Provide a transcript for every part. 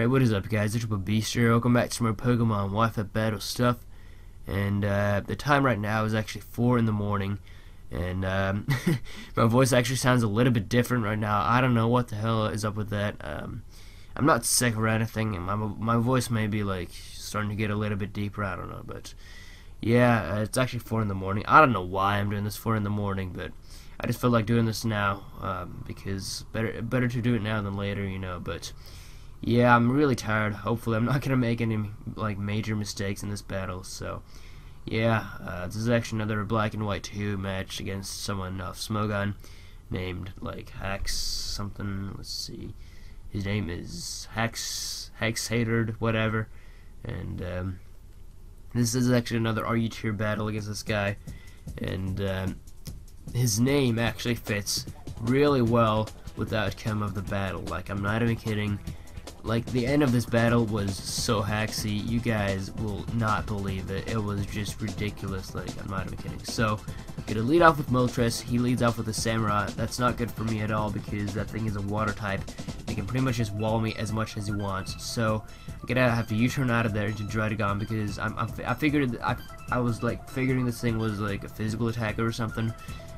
Alright, what is up guys, it's Beast here. Welcome back to more Pokemon Wi-Fi battle stuff. And the time right now is actually 4 in the morning. And my voice actually sounds a little bit different right now. I don't know what the hell is up with that. I'm not sick or anything, and my voice may be like starting to get a little bit deeper, I don't know. But yeah, it's actually 4 in the morning. I don't know why I'm doing this 4 in the morning, but I just feel like doing this now, because better to do it now than later, you know. But yeah, I'm really tired. Hopefully I'm not gonna make any like major mistakes in this battle. So yeah, this is actually another Black and White 2 match against someone off Smogon named like something. Let's see, his name is Haxxhatred, whatever. And this is actually another RU tier battle against this guy, and his name actually fits really well with the outcome of the battle. Like, I'm not even kidding. Like, the end of this battle was so haxy, you guys will not believe it. It was just ridiculous. Like, I'm not even kidding. So, I'm gonna lead off with Moltres. He leads off with a Samurai. That's not good for me at all because that thing is a water type. He can pretty much just wall me as much as he wants. So, I'm gonna have to U-turn out of there into Druddigon because I figured I was like figuring this thing was like a physical attacker or something,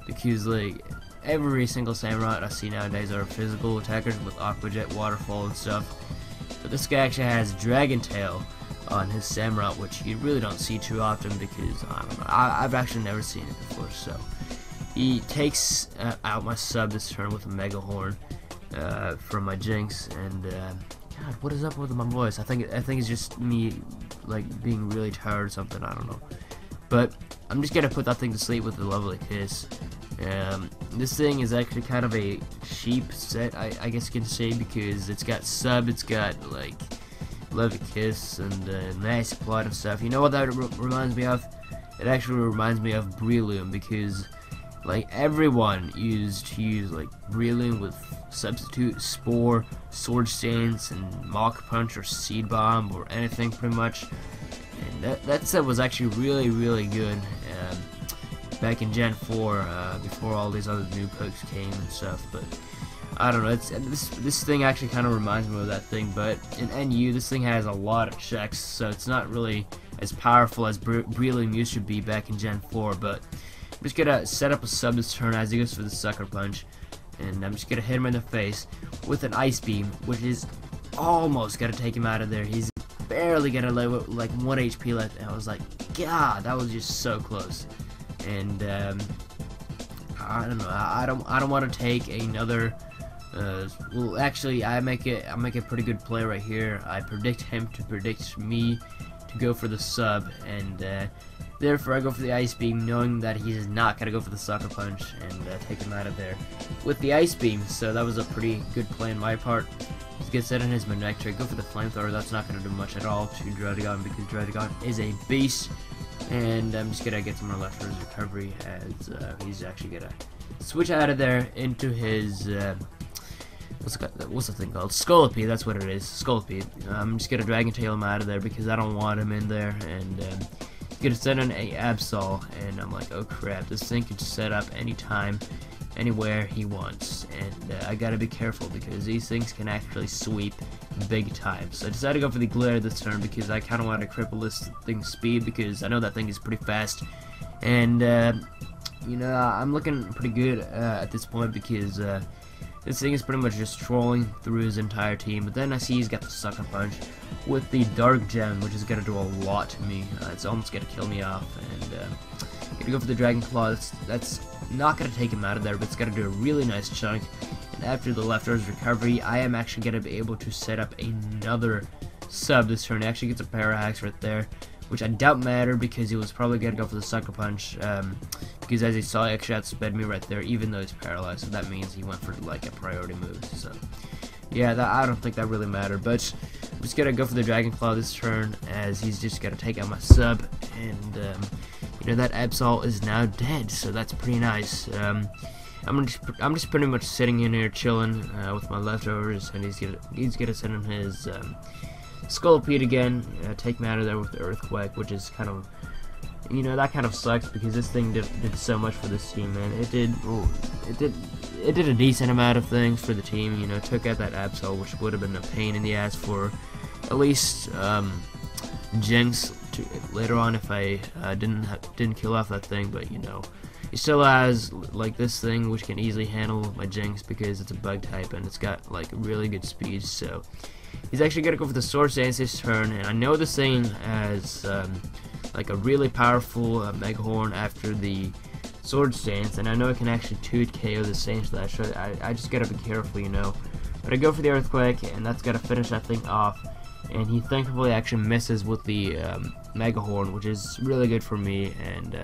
because like every single Samurai I see nowadays are physical attackers with Aqua Jet, Waterfall, and stuff. But this guy actually has Dragon Tail on his Samurai, which you really don't see too often because, I don't know, I've actually never seen it before. So he takes out my sub this turn with a Mega Horn from my Jinx, and God, what is up with my voice? I think it's just me like being really tired or something, I don't know. But I'm just gonna put that thing to sleep with a Lovely Kiss. This thing is actually kind of a cheap set, I guess you can say, because it's got sub, it's got like Lovely Kiss and nice plot and stuff. You know what that reminds me of? It actually reminds me of Breloom, because like everyone used to use like Breloom with Substitute, Spore, Sword Stance, and Mach Punch or Seed Bomb or anything pretty much. And that set was actually really good. Back in Gen 4, before all these other new pokes came and stuff. But I don't know, this thing actually kind of reminds me of that thing. But in NU, this thing has a lot of checks, so it's not really as powerful as Breloom used to be back in Gen 4. But I'm just gonna set up a sub this turn as he goes for the Sucker Punch, and I'm just gonna hit him in the face with an Ice Beam, which is almost gonna take him out of there. He's barely gonna live like 1 HP left, and I was like, God, that was just so close. And I don't know. I don't want to take another. Well, actually, I make a pretty good play right here. I predict him to predict me to go for the sub, and therefore I go for the Ice Beam, knowing that he's not gonna go for the Sucker Punch, and take him out of there with the Ice Beam. So that was a pretty good play on my part. Just get set in his Manectric, go for the Flamethrower. That's not gonna do much at all to Druddigon because Druddigon is a beast. And I'm just gonna get some more left for his recovery, as he's actually gonna switch out of there into his what's the thing called? Scolipede, that's what it is, Scolipede. I'm just gonna Dragon Tail him out of there because I don't want him in there, and gonna set in a Absol, and I'm like, oh crap, this thing can set up anytime, anywhere he wants, and I gotta be careful because these things can actually sweep big time. So I decided to go for the Glare this turn because I kind of want to cripple this thing's speed, because I know that thing is pretty fast, and you know, I'm looking pretty good at this point because this thing is pretty much just trolling through his entire team. But then I see he's got the Sucker Punch with the Dark Gem, which is gonna do a lot to me. It's almost gonna kill me off, and gonna go for the Dragon Claw. That's not gonna take him out of there, but it's gonna do a really nice chunk. And after the Leftovers recovery, I am actually gonna be able to set up another sub this turn. He actually gets a Parahax right there, which I doubt mattered because he was probably gonna go for the Sucker Punch, because as he saw, he actually outsped me right there, even though he's paralyzed. So that means he went for like a priority move. So yeah, I don't think that really mattered. But I'm just gonna go for the Dragon Claw this turn, as he's just gonna take out my sub, and you know, that Absol is now dead, so that's pretty nice. I'm just pretty much sitting in here chilling with my leftovers, and he's gonna send in his Scolipede again, take me out of there with the Earthquake, which is kind of, you know, that kind of sucks because this thing did so much for this team, man. It did a decent amount of things for the team. You know, took out that Absol, which would have been a pain in the ass for at least Jinx later on if I didn't kill off that thing, but you know, he still has like this thing which can easily handle my Jinx because it's a bug type and it's got like really good speed. So he's actually gonna go for the Sword Dance this turn, and I know this thing has like a really powerful Mega Horn after the Sword Stance, and I know it can actually 2-KO the Sand Slash, so I just gotta be careful, you know. But I go for the Earthquake, and that's gotta finish that thing off, and he thankfully actually misses with the Mega Horn, which is really good for me, and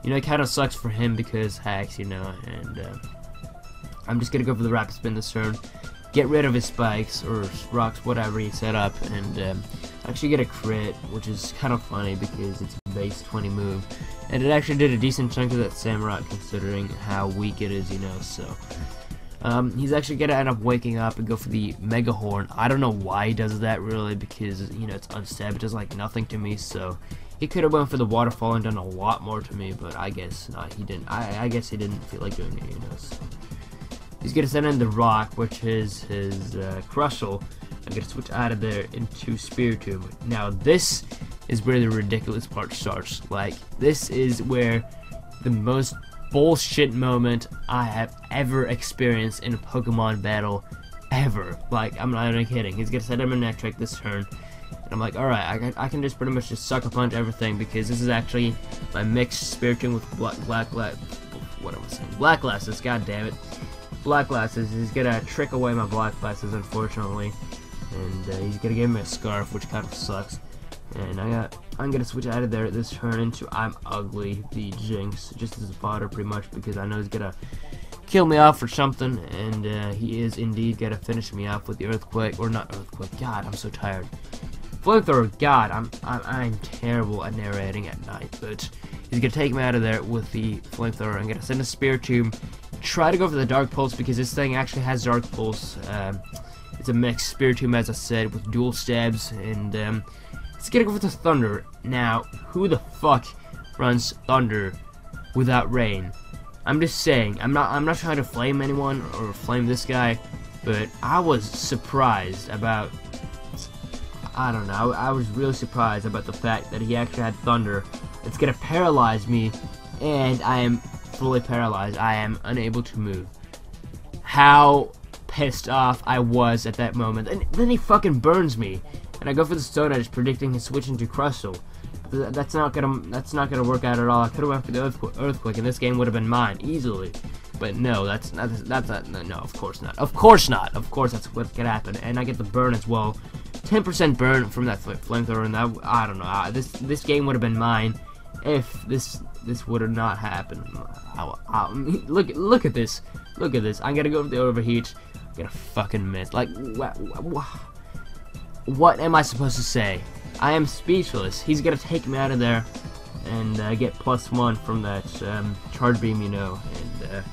you know, it kind of sucks for him because hacks, you know, and I'm just gonna go for the Rapid Spin this turn, get rid of his spikes or rocks, whatever he set up, and actually get a crit, which is kind of funny because it's a base 20 move, and it actually did a decent chunk of that Samurott considering how weak it is, you know. So he's actually gonna end up waking up and go for the Mega Horn. I don't know why he does that really, because you know, it's unstable, it does like nothing to me. So he could have went for the Waterfall and done a lot more to me, but I guess not. He didn't. I guess he didn't feel like doing it, you know. So he's gonna send in the Rock, which is his Crushel. I'm gonna switch out of there into Spiritomb. Now this is where the ridiculous part starts. Like, this is where the most bullshit moment I have ever experienced in a Pokemon battle ever. Like, I'm not even kidding. He's gonna send him a Neck Trick this turn, and I'm like, alright, I can just pretty much just Sucker Punch everything, because this is actually my mixed Spiritomb with Black Glasses. God damn it. Black Glasses. He's gonna trick away my Black Glasses, unfortunately, and he's gonna give me a Scarf, which kind of sucks. And I'm gonna switch out of there this turn into I'm Ugly, the Jinx, just as a fodder pretty much, because I know he's gonna kill me off or something, and he is indeed gonna finish me off with the Earthquake, or not Earthquake. God, I'm so tired. Flamethrower. God, I'm terrible at narrating at night, but he's gonna take me out of there with the Flamethrower. I'm gonna send a Spiritomb, try to go for the Dark Pulse because this thing actually has Dark Pulse. It's a mixed Spiritomb, as I said, with dual stabs, and let's get go for the Thunder. Now, who the fuck runs Thunder without Rain? I'm just saying. I'm not trying to flame anyone or flame this guy, but I was surprised about. I don't know. I was really surprised about the fact that he actually had Thunder. It's gonna paralyze me, and I am fully paralyzed. I am unable to move. How pissed off I was at that moment. And then he fucking burns me, and I go for the Stone Edge, predicting his switch into Crustle. That's not gonna work out at all. I could have went for the Earthquake, and this game would have been mine easily. But no, that's not. No, of course not. Of course not. Of course that's what could happen. And I get the burn as well. 10% burn from that Flamethrower, and that, I don't know. This game would have been mine if this would have not happened. Look at this. Look at this. I'm gonna go for the Overheat. I'm gonna fucking miss. Like, what am I supposed to say? I am speechless. He's gonna take me out of there and get +1 from that Charge Beam, you know. And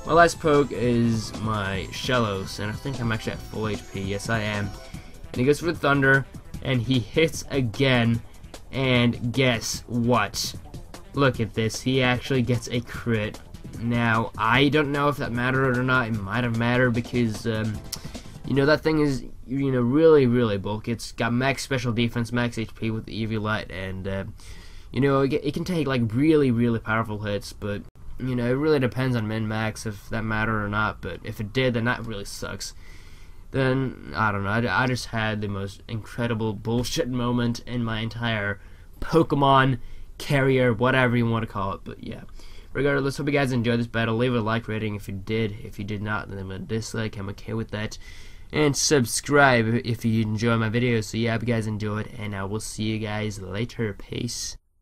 my last poke is my Shellos, and I think I'm actually at full HP. Yes, I am. And he goes for the Thunder, and he hits again. And guess what? Look at this. He actually gets a crit. Now, I don't know if that mattered or not. It might have mattered because, you know, that thing is, you know, really, really bulky. It's got max special defense, max HP with the EV Light, and, you know, it can take, like, really, really powerful hits, but, you know, it really depends on min-max if that mattered or not, but if it did, then that really sucks. Then, I don't know, I just had the most incredible bullshit moment in my entire Pokemon carrier, whatever you want to call it, but yeah. Regardless, hope you guys enjoyed this battle. Leave a like rating if you did. If you did not, then a dislike. I'm okay with that. And subscribe if you enjoy my videos. So yeah, I hope you guys enjoyed, and I will see you guys later. Peace.